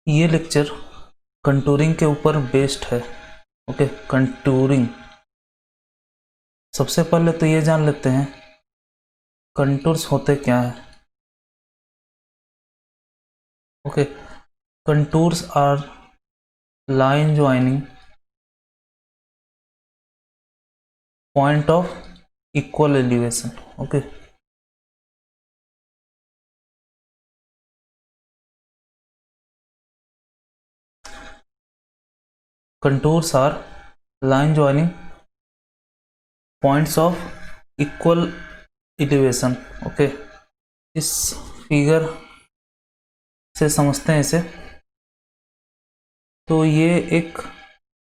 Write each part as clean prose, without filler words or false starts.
ये lecture contouring के ऊपर बेस्ड है। Okay, contouring. सबसे पहले तो ये जान लेते हैं कंटूर्स होते क्या है। Okay, contours are line joining point of equal elevation. Okay, contours are line joining points of equal elevation. Okay, इस फिगर से समझते हैं इसे। तो ये एक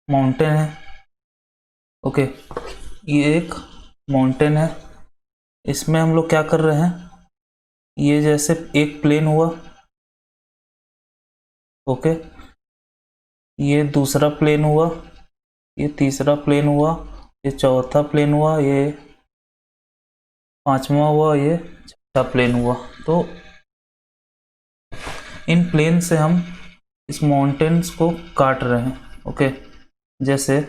माउंटेन है। ओके, ये एक माउंटेन है। इसमें हम लोग क्या कर रहे हैं, ये जैसे एक प्लेन हुआ। ओके, ये दूसरा प्लेन हुआ, ये तीसरा प्लेन हुआ, ये चौथा प्लेन हुआ, ये पांचवा हुआ, ये छठा प्लेन हुआ। तो इन प्लेन से हम इस माउंटेन्स को काट रहे हैं। ओके, जैसे,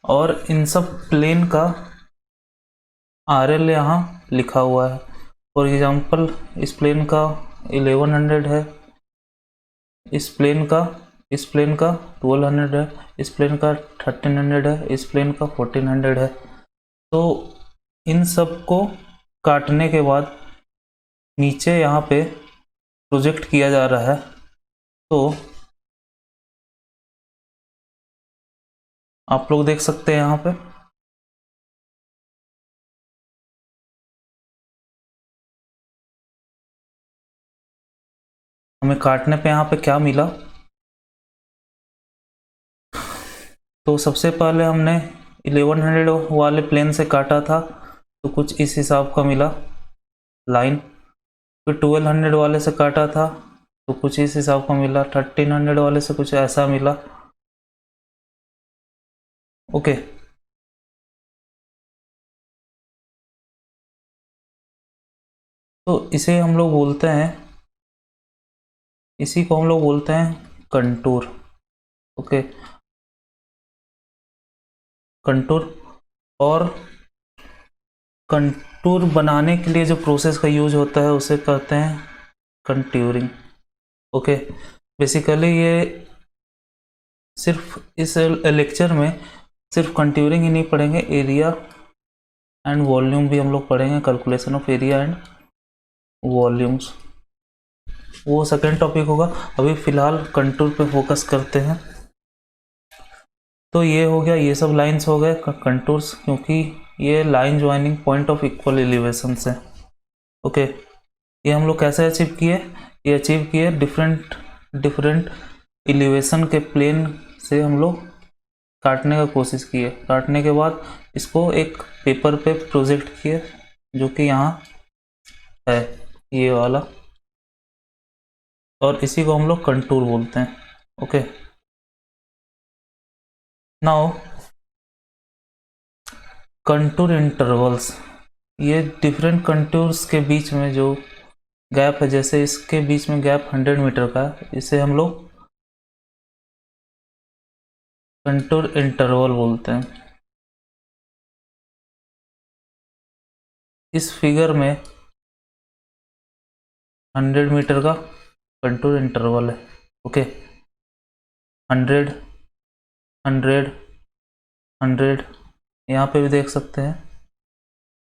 और इन सब प्लेन का RL यहाँ लिखा हुआ है। फॉर एग्जांपल इस प्लेन का 1100 है, इस प्लेन का 1200 है, इस प्लेन का 1300 है, इस प्लेन का 1400 है। तो इन सब को काटने के बाद नीचे यहाँ पे प्रोजेक्ट किया जा रहा है। तो आप लोग देख सकते हैं यहाँ पे हमें काटने पे यहाँ पे क्या मिला। तो सबसे पहले हमने 1100 वाले प्लेन से काटा था, तो कुछ इस हिसाब का मिला लाइन। फिर 1200 वाले से काटा था तो कुछ इस हिसाब का मिला। 1300 वाले से कुछ ऐसा मिला। ओके, तो इसे हम लोग बोलते हैं, इसी को हम लोग बोलते हैं कंटूर। Okay, contour. और कंटूर बनाने के लिए जो प्रोसेस का यूज होता है उसे कहते हैं कंट्यूरिंग। ओके, बेसिकली ये सिर्फ इस लेक्चर में सिर्फ कंट्यूरिंग ही नहीं पढ़ेंगे, एरिया एंड वॉल्यूम भी हम लोग पढ़ेंगे। Calculation of area and volumes, वो सेकेंड टॉपिक होगा। अभी फिलहाल कंटूर पे फोकस करते हैं। तो ये हो गया, ये सब लाइंस हो गए कंटूर्स, क्योंकि ये line joining point of equal elevation से। ओके, ये हम लोग कैसे अचीव किए, ये अचीव किए डिफरेंट डिफरेंट एलिवेशन के प्लेन से हम लोग काटने का कोशिश किए। काटने के बाद इसको एक पेपर पे प्रोजेक्ट किए, जो कि यहाँ है ये वाला, और इसी को हम लोग कंटूर बोलते हैं। ओके, नाउ कंटूर इंटरवल्स, ये डिफरेंट कंटूर्स के बीच में जो गैप है, जैसे इसके बीच में गैप 100 मीटर का है, इसे हम लोग कंटूर इंटरवल बोलते हैं। इस फिगर में 100 मीटर का कंटूर इंटरवल है। ओके, 100 100 100, यहाँ पे भी देख सकते हैं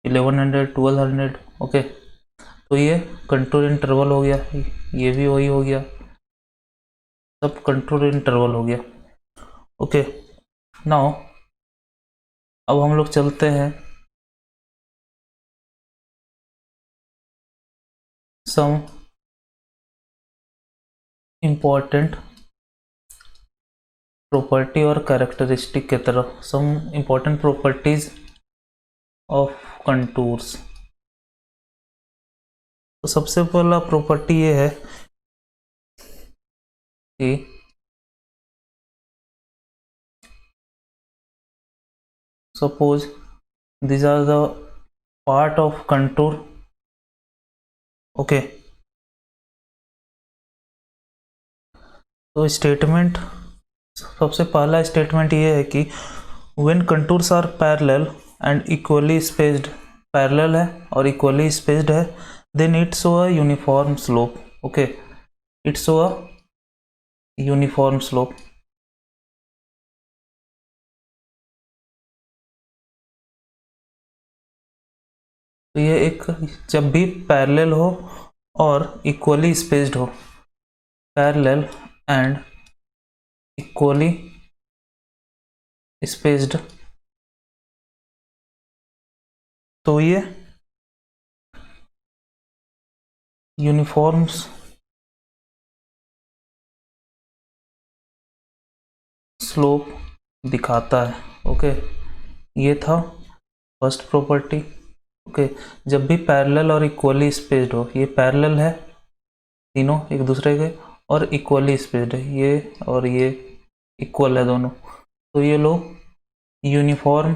1100 1200। ओके, तो ये कंटूर इंटरवल हो गया, ये भी वही हो गया, सब कंटूर इंटरवल हो गया। ओके, नाउ अब हम लोग चलते हैं सम इम्पोर्टेंट प्रॉपर्टी और कैरेक्टरिस्टिक के तरफ। Some important properties of contours. तो सबसे पहला प्रॉपर्टी ये है कि suppose these are the part of contour। Okay, तो स्टेटमेंट, सबसे पहला स्टेटमेंट ये है कि when contours are parallel and equally spaced, parallel है और इक्वली स्पेस्ड है, then it show a uniform slope. Okay, it show a uniform slope. तो ये एक, जब भी पैरेलल हो और इक्वली स्पेस्ड हो, पैरेलल एंड इक्वली स्पेस्ड, तो ये यूनिफॉर्म्स स्लोप दिखाता है। ओके, ये था फर्स्ट प्रॉपर्टी। ओके, जब भी पैरेलल और इक्वली स्पेस्ड हो, ये पैरेलल है तीनों एक दूसरे के और इक्वली स्पेस्ड है, ये और ये इक्वल है दोनों, तो ये लोग यूनिफॉर्म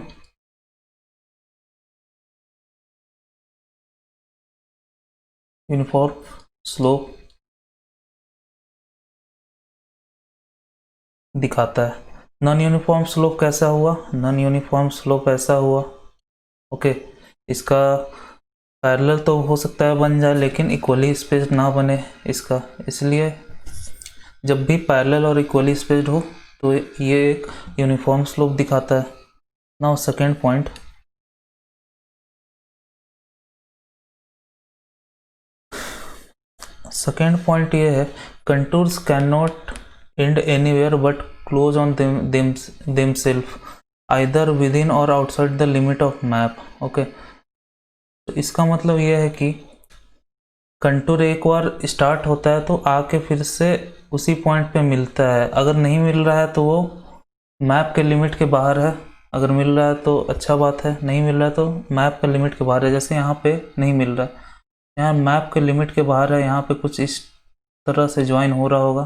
स्लोप दिखाता है। नॉन यूनिफॉर्म स्लोप कैसा हुआ? नॉन यूनिफॉर्म स्लोप ऐसा हुआ, ओके, इसका पैरेलल तो हो सकता है बन जाए लेकिन इक्वली स्पेस्ड ना बने इसका, इसलिए जब भी पैरेलल और इक्वली स्पेस्ड हो तो ये एक यूनिफॉर्म स्लोप दिखाता है। नाउ सेकेंड पॉइंट, ये है contours can not end anywhere but close on themselves either within और outside the limit of map. Okay, तो इसका मतलब ये है कि कंटूर एक बार स्टार्ट होता है तो आके फिर से उसी पॉइंट पे मिलता है, अगर नहीं मिल रहा है तो वो मैप के लिमिट के बाहर है, अगर मिल रहा है तो अच्छा बात है, नहीं मिल रहा है तो मैप के लिमिट के बाहर है। जैसे यहाँ पे नहीं मिल रहा है, यहाँ मैप के लिमिट के बाहर है, यहाँ पे कुछ इस तरह से ज्वाइन हो रहा होगा,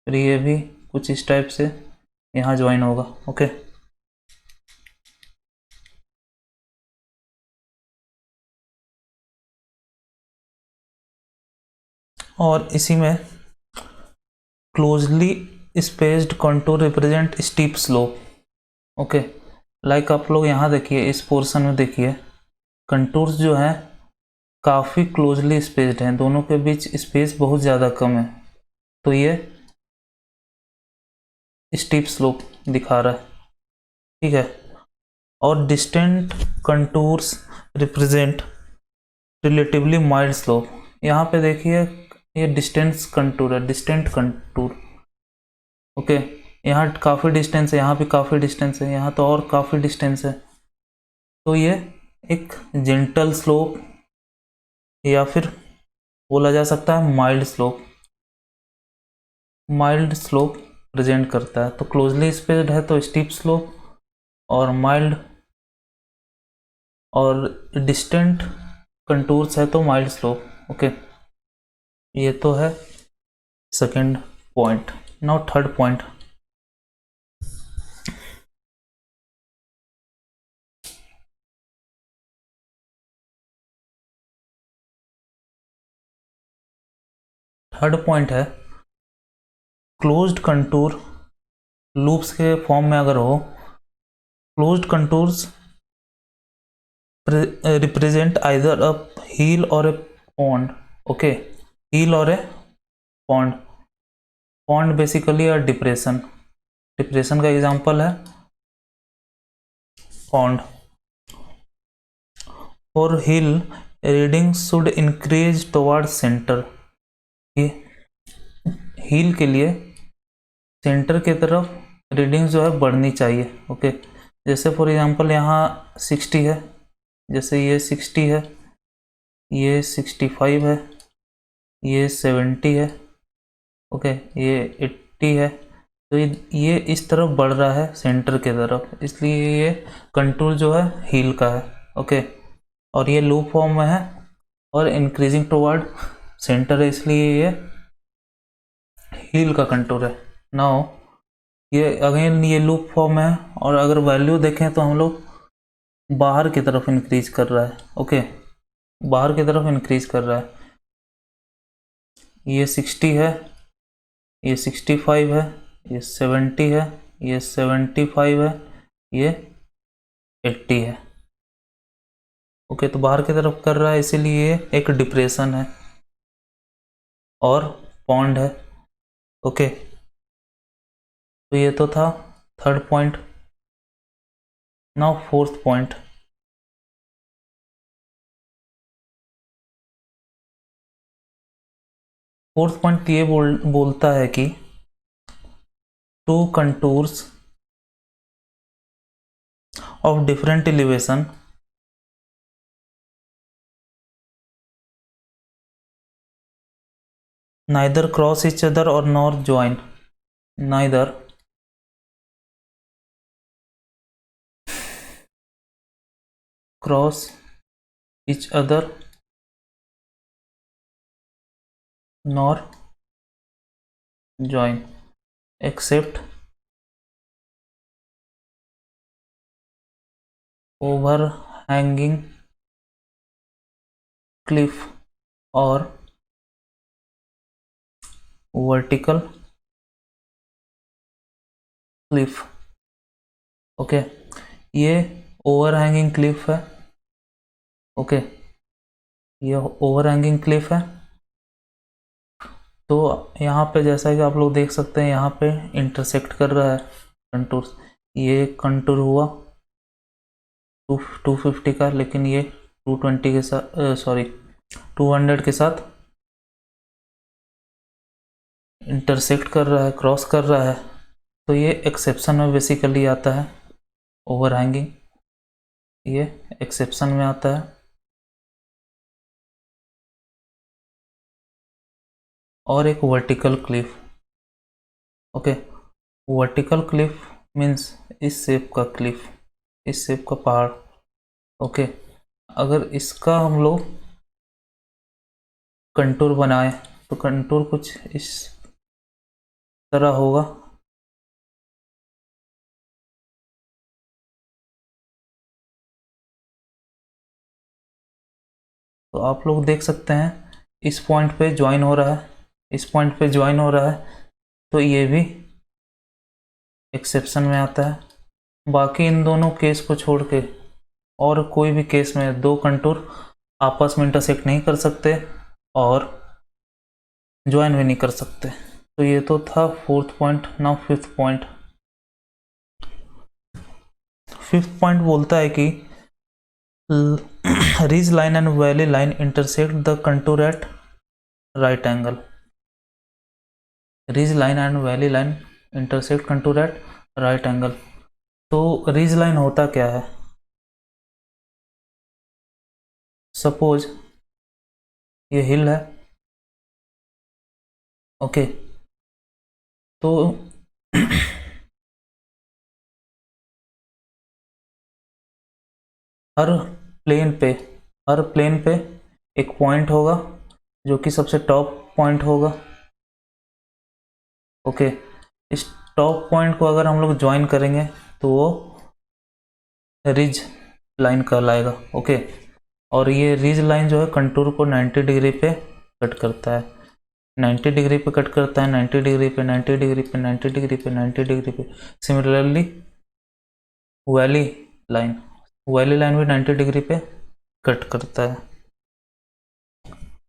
फिर ये भी कुछ इस टाइप से यहाँ ज्वाइन होगा। ओके, और इसी में closely spaced contour represent steep slope. Okay, like आप लोग यहाँ देखिए, इस पोर्शन में देखिए कंटूर्स जो हैं काफ़ी क्लोजली स्पेस्ड हैं, दोनों के बीच स्पेस बहुत ज़्यादा कम है, तो ये स्टीप स्लोप दिखा रहा है, ठीक है। और distant contours represent relatively mild slope. यहाँ पे देखिए ये डिस्टेंस कंटूर है, डिस्टेंट कंटूर। ओके, यहाँ काफ़ी डिस्टेंस है, यहाँ भी काफ़ी डिस्टेंस है, यहाँ तो और काफ़ी डिस्टेंस है, तो ये एक जेंटल स्लोप या फिर बोला जा सकता है माइल्ड स्लोप, प्रेजेंट करता है। तो क्लोजली स्पेस्ड है तो स्टीप स्लोप, और माइल्ड और डिस्टेंट कंटूर्स है तो माइल्ड स्लोप। ओके, ये तो है second point. Now third point, है क्लोज्ड कंटूर लूप्स के फॉर्म में अगर हो, closed contours represent either a hill और ए पॉन्ड। ओके, हील और a pond, pond basically a depression, depression का एग्जांपल है पॉन्ड। और hill reading should increase toward centre, hill के लिए सेंटर की तरफ रीडिंग जो है बढ़नी चाहिए। ओके, जैसे फॉर एग्जांपल यहाँ 60 है, जैसे ये 60 है, ये 65 है, ये 70 है, ओके, ये 80 है, तो ये इस तरफ बढ़ रहा है सेंटर की तरफ, इसलिए ये कंटूर जो है हील का है। ओके, और ये लूप फॉर्म में है और इंक्रीजिंग टुवर्ड सेंटर है, इसलिए ये हील का कंटूर है। नाउ ये अगेन ये लूप फॉर्म है, और अगर वैल्यू देखें तो हम लोग बाहर की तरफ इंक्रीज कर रहा है। ओके, बाहर की तरफ इंक्रीज कर रहा है, ये 60 है, ये 65 है, ये 70 है, ये 75 है, ये 80 है। ओके, तो बाहर की तरफ कर रहा है, इसीलिए एक डिप्रेशन है और पॉन्ड है। ओके, तो ये तो था third point. Now fourth point. Fourth point ये बोलता है कि two contours of different elevation neither cross each other or nor join, neither cross each other nor join except overhanging cliff or vertical cliff। Okay, ये overhanging Cliff है। Okay, ये overhanging Cliff है। तो यहाँ पे जैसा कि आप लोग देख सकते हैं, यहाँ पे इंटरसेक्ट कर रहा है कंटूर। ये कंटूर हुआ 250 का, लेकिन ये 220 के साथ, सॉरी 200 के साथ इंटरसेक्ट कर रहा है, क्रॉस कर रहा है। तो ये एक्सेप्शन में बेसिकली आता है, ओवरहैंगिंग ये एक्सेप्शन में आता है। और एक vertical Cliff. Okay, vertical Cliff means इस शेप का क्लिफ, इस शेप का पहाड़। ओके, अगर इसका हम लोग कंटूर बनाए तो कंटूर कुछ इस तरह होगा। तो आप लोग देख सकते हैं इस पॉइंट पे ज्वाइन हो रहा है, इस पॉइंट पे ज्वाइन हो रहा है, तो ये भी एक्सेप्शन में आता है। बाकी इन दोनों केस को छोड़ के और कोई भी केस में दो कंटूर आपस में इंटरसेक्ट नहीं कर सकते और ज्वाइन भी नहीं कर सकते। तो ये तो था fourth point. Now fifth point. Fifth point बोलता है कि ridge line and valley line intersect the contour at right angle। ridge line and valley line intersect contour at right angle। तो ridge line होता क्या है? सपोज ये हिल है। Okay, तो हर प्लेन पे एक पॉइंट होगा जो कि सबसे टॉप पॉइंट होगा। ओके, इस टॉप पॉइंट को अगर हम लोग ज्वाइन करेंगे तो वो रिज लाइन कहलाएगा। ओके, और ये रिज लाइन जो है कंटूर को 90 डिग्री पे कट करता है, 90 डिग्री पे कट करता है, 90 डिग्री पे, 90 डिग्री पे, 90 डिग्री पे, 90 डिग्री पे। सिमिलरली वैली लाइन भी 90 डिग्री पे कट करता है।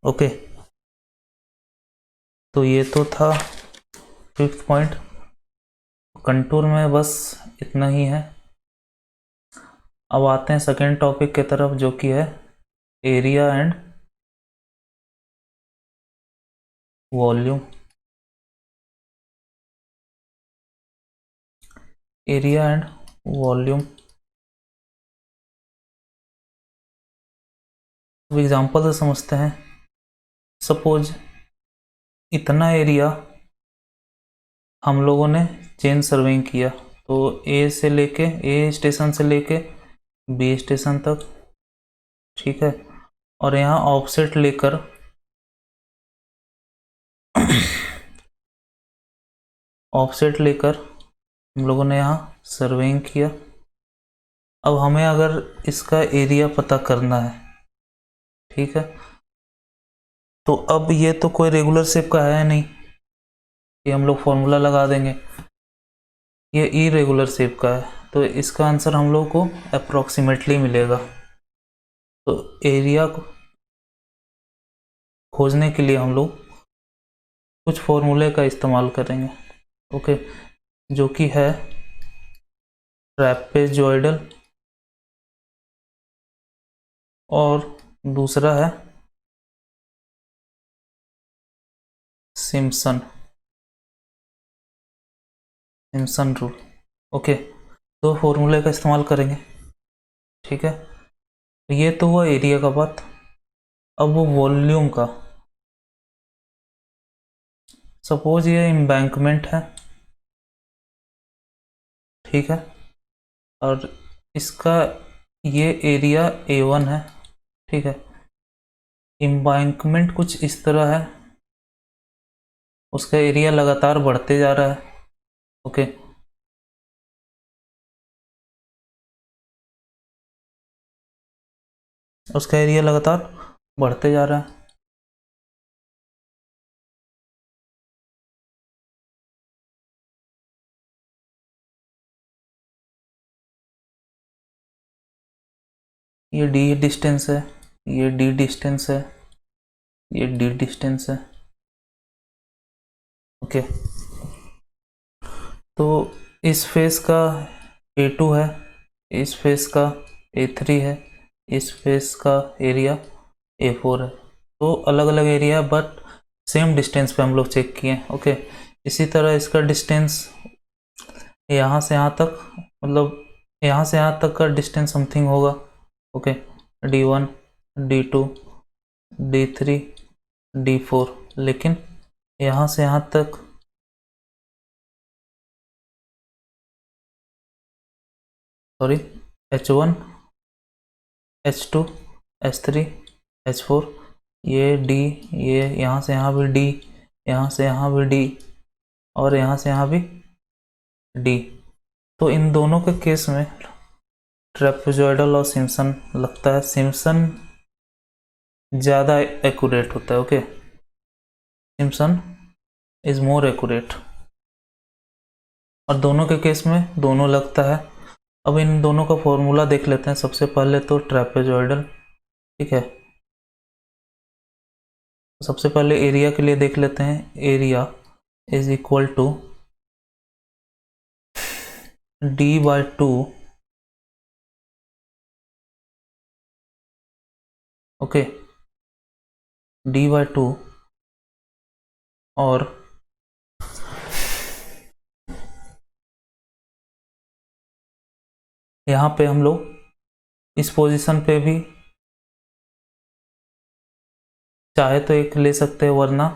ओके, तो ये तो था फिफ्थ पॉइंट। कंटूर में बस इतना ही है। अब आते हैं सेकेंड टॉपिक की तरफ, जो कि है area and volume. Area and volume. Example से समझते हैं। सपोज इतना एरिया हम लोगों ने चेन सर्वेइंग किया, तो ए स्टेशन से लेके बी स्टेशन तक, ठीक है। और यहाँ ऑफसेट लेकर हम लोगों ने यहाँ सर्वेइंग किया। अब हमें अगर इसका एरिया पता करना है, ठीक है, तो अब ये तो कोई रेगुलर शेप का है नहीं, ये हम लोग फॉर्मूला लगा देंगे। ये इरेगुलर शेप का है तो इसका आंसर हम लोग को अप्रॉक्सीमेटली मिलेगा। तो एरिया खोजने के लिए हम लोग कुछ फॉर्मूले का इस्तेमाल करेंगे, ओके, जो कि है ट्रेपेजॉइडल और दूसरा है सिम्पसन रूल। ओके, तो फॉर्मूले का इस्तेमाल करेंगे, ठीक है। ये तो हुआ एरिया का बात। अब वो वॉल्यूम का, सपोज ये एम्बैंकमेंट है, ठीक है, और इसका ये एरिया A1 है, ठीक है। एम्बैंकमेंट कुछ इस तरह है, उसका एरिया लगातार बढ़ते जा रहा है, ओके। उसका एरिया लगातार बढ़ते जा रहा है। ये डी डिस्टेंस है, ये डी डिस्टेंस है, ये डी डिस्टेंस है, ओके। तो इस फेस का A2 है, इस फेस का A3 है, इस फेस का एरिया A4 है। तो अलग अलग एरिया बट सेम डिस्टेंस पे हम लोग चेक किए, ओके। इसी तरह इसका डिस्टेंस यहाँ से यहाँ तक, मतलब यहाँ से यहाँ तक का डिस्टेंस समथिंग होगा, okay. D1, D2, D3, D4, लेकिन यहाँ से यहाँ तक sorry H1, H2, H3, H4, ये D, ये यहाँ से यहाँ भी D, यहाँ से यहाँ भी D, और यहाँ से यहाँ भी D। तो इन दोनों के केस में ट्रेपेजॉइडल और सिम्पसन लगता है सिम्पसन ज़्यादा एक्यूरेट होता है, okay. Simpson is more accurate, और दोनों के केस में दोनों लगता है। अब इन दोनों का फॉर्मूला देख लेते हैं। सबसे पहले तो ट्रेपेजॉइडल, ठीक है। सबसे पहले एरिया के लिए देख लेते हैं। Area is equal to D/2, okay, D/2, और यहाँ पे हम लोग इस पोजीशन पे भी चाहे तो एक ले सकते हैं, वरना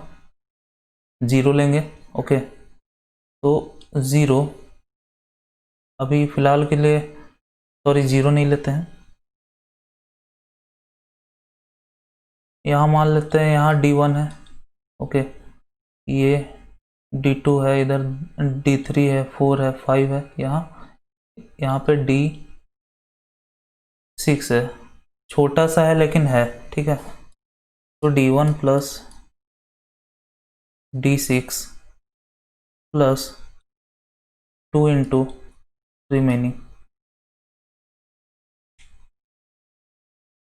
जीरो लेंगे, ओके। तो ज़ीरो अभी फ़िलहाल के लिए, सॉरी ज़ीरो नहीं लेते हैं, यहाँ मान लेते हैं यहाँ D1 है, ओके। ये D2 है, इधर D3 है, 4 है, 5 है, यहाँ पे D6 है। छोटा सा है लेकिन है, ठीक है। तो D1 plus D6 plus 2 into remaining,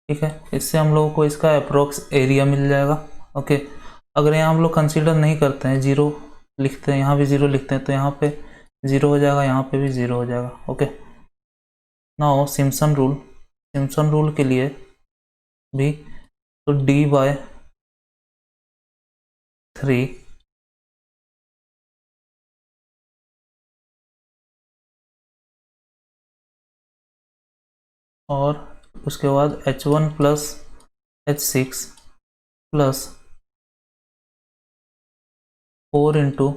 ठीक है। इससे हम लोगों को इसका अप्रोक्स एरिया मिल जाएगा, ओके। अगर यहाँ हम लोग कंसीडर नहीं करते हैं, जीरो लिखते हैं, यहाँ भी जीरो लिखते हैं, तो यहाँ पे जीरो हो जाएगा, यहाँ पे भी जीरो हो जाएगा, ओके। नाउ सिम्पसन रूल के लिए भी, तो D/3 और उसके बाद H1 plus H6 plus 4 into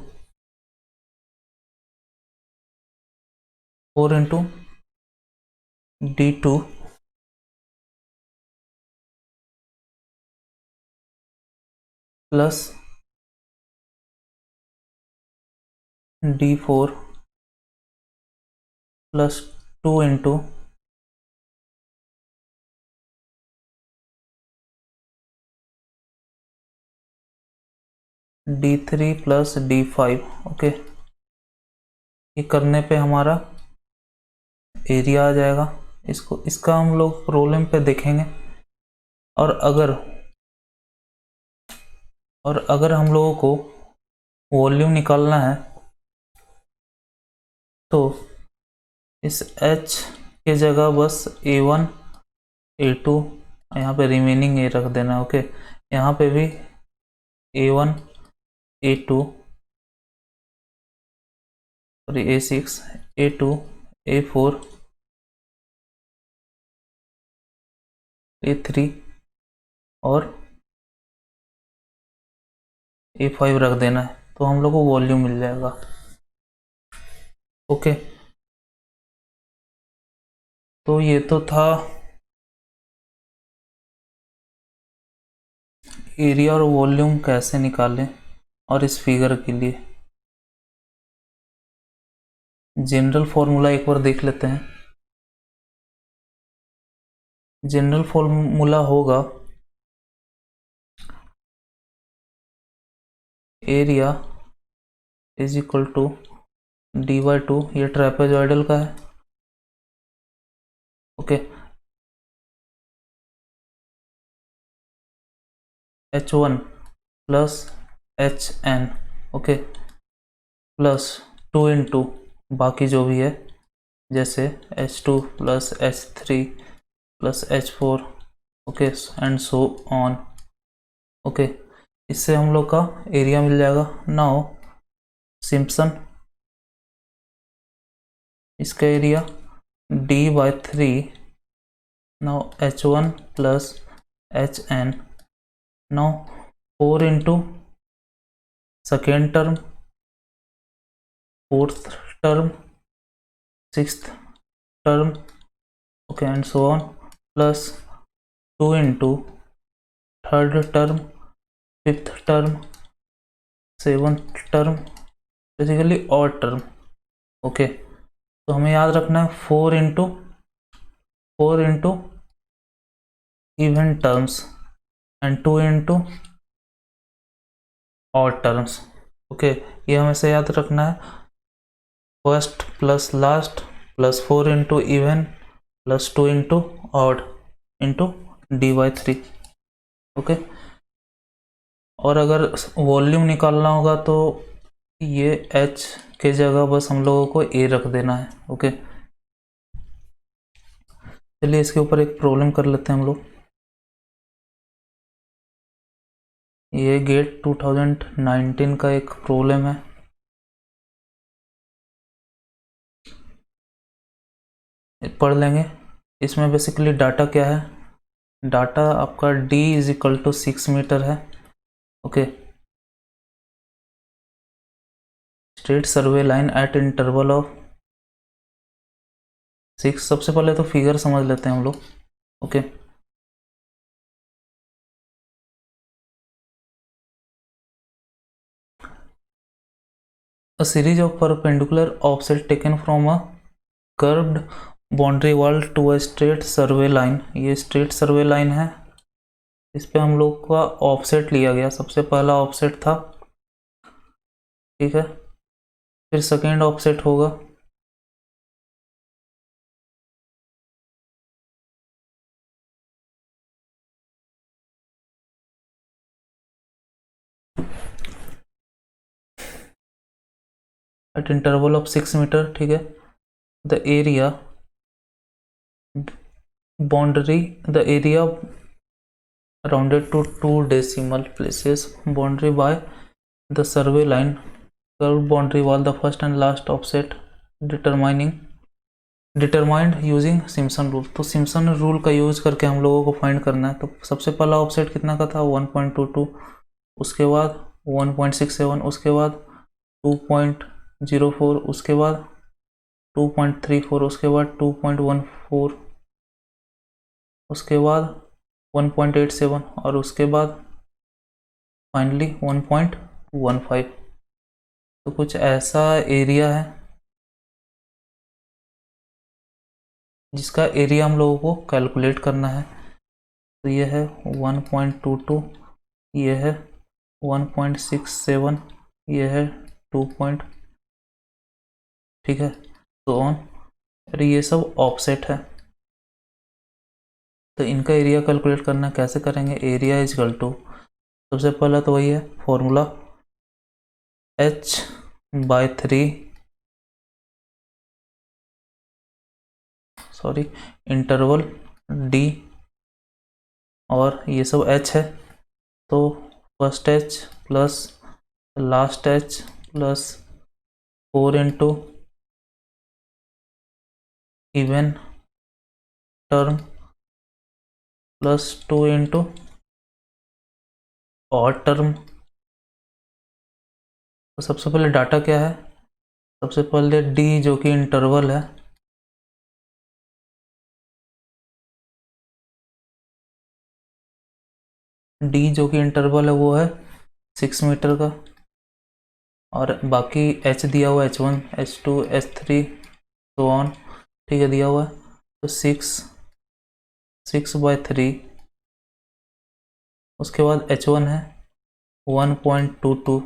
D2 plus D4 plus 2 into D3 plus D5। Okay, ये करने पे हमारा एरिया आ जाएगा। इसका हम लोग प्रॉब्लम पे देखेंगे। और अगर हम लोगों को वॉल्यूम निकालना है तो इस H के जगह बस A1 A2 यहाँ पे रिमेनिंग ए रख देना है। ओके, यहाँ पे भी A1 A2 और A6 A2 A4 A3 और A5 रख देना है, तो हम लोग को वॉल्यूम मिल जाएगा। ओके, तो ये तो था एरिया और वॉल्यूम कैसे निकालें। और इस फिगर के लिए जनरल फॉर्मूला एक बार देख लेते हैं। जनरल फॉर्मूला होगा area is equal to D/2, ये ट्रेपेजॉइडल का है। Okay, H1 plus HN, okay, plus 2 into बाकी जो भी है, जैसे H2 plus H3 plus H4, okay, and so on. Okay, इससे हम लोग का एरिया मिल जाएगा। नाउ सिम्पसन, इसका area D/3। Now H1 plus HN, now 4 into second term, fourth term, sixth term, okay, and so on, plus 2 into third term, fifth term, seventh term, basically odd term. Okay, तो हमें याद रखना है 4 into even terms and 2 into odd terms. Okay, ये हमें से याद रखना है। First plus last plus 4 into even plus 2 into odd into D/3। Okay, और अगर वॉल्यूम निकालना होगा तो ये H के जगह बस हम लोगों को A रख देना है। ओके, चलिए इसके ऊपर एक प्रॉब्लम कर लेते हैं हम लोग। ये गेट 2019 का एक प्रॉब्लम है। पढ़ लेंगे। इसमें बेसिकली डाटा क्या है, डाटा आपका D is equal to 6 metre है। Okay, straight survey line at interval of 6। सबसे पहले तो फिगर समझ लेते हैं हम लोग। Okay, a series of perpendicular offset taken from a curved boundary wall to a straight survey line. ये स्ट्रेट सर्वे लाइन है, इस पे हम लोग का ऑफसेट लिया गया। सबसे पहला ऑफसेट था, ठीक है, फिर सेकेंड ऑफसेट होगा, एट इंटरवल ऑफ 6 मीटर, ठीक है। The area the area rounded to 2 decimal places, boundary by the survey line, curved boundary wall, the first and last offset determined using Simpson rule. तो Simpson rule का use करके हम लोगों को find करना है। तो सबसे पहला ऑफसेट कितना का था, 1.22, उसके बाद 1.67, उसके बाद 2.04, उसके बाद 2.34, उसके बाद 2.14, उसके बाद 1.87 और उसके बाद फाइनली 1.15। तो कुछ ऐसा एरिया है जिसका एरिया हम लोगों को कैलकुलेट करना है। तो ये है 1.22, ये है 1.67, ये है 2 पॉइंट, ठीक है, तो ऑन, और ये सब ऑफसेट है। तो इनका एरिया कैलकुलेट करना कैसे करेंगे, एरिया इज इक्वल टू, सबसे पहला तो वही है formula h/3, sorry, interval d, और ये सब h है, तो first h plus last h plus 4 into even term plus 2 into odd term. तो सबसे पहले डाटा क्या है, सबसे पहले d जो कि इंटरवल है, d जो कि इंटरवल है वो है 6 मीटर का, और बाकी h दिया हुआ h1 h2 h3 तो ऑन, ठीक है, दिया हुआ है, तो 6/3, उसके बाद h1 है 1.22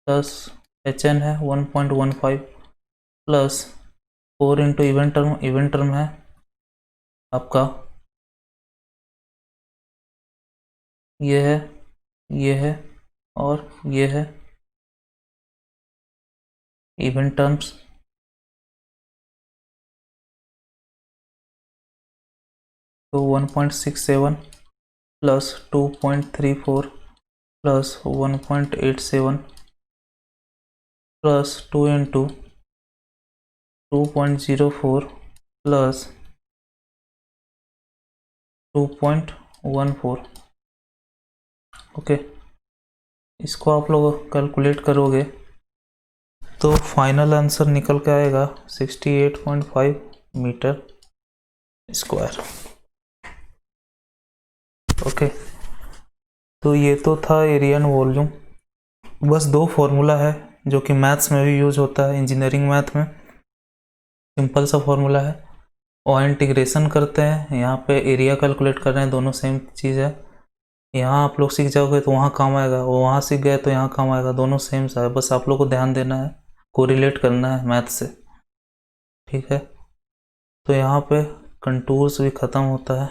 प्लस hn है 1.15 प्लस 4 इंटू इवेंट टर्म है आपका, ये है और ये है इवेंट टर्म्स, तो 1.67 plus 2.34 plus 1.87 plus 2 into 2.04 plus 2.14, okay. इसको आप लोग कैलकुलेट करोगे तो फाइनल आंसर निकल के आएगा 68.5 मीटर स्क्वायर, ओके। तो ये तो था एरिया एंड वॉल्यूम। बस दो फॉर्मूला है जो कि मैथ्स में भी यूज होता है, इंजीनियरिंग मैथ में सिंपल सा फॉर्मूला है, और इंटीग्रेशन करते हैं, यहाँ पे एरिया कैलकुलेट कर रहे हैं, दोनों सेम चीज़ है। यहाँ आप लोग सीख जाओगे तो वहाँ काम आएगा, वो वहाँ सीख गए तो यहाँ काम आएगा, दोनों सेम सा है, बस आप लोग को ध्यान देना है, कोरिलेट करना है मैथ से, ठीक है। तो यहाँ पे कंटूर्स भी ख़त्म होता है।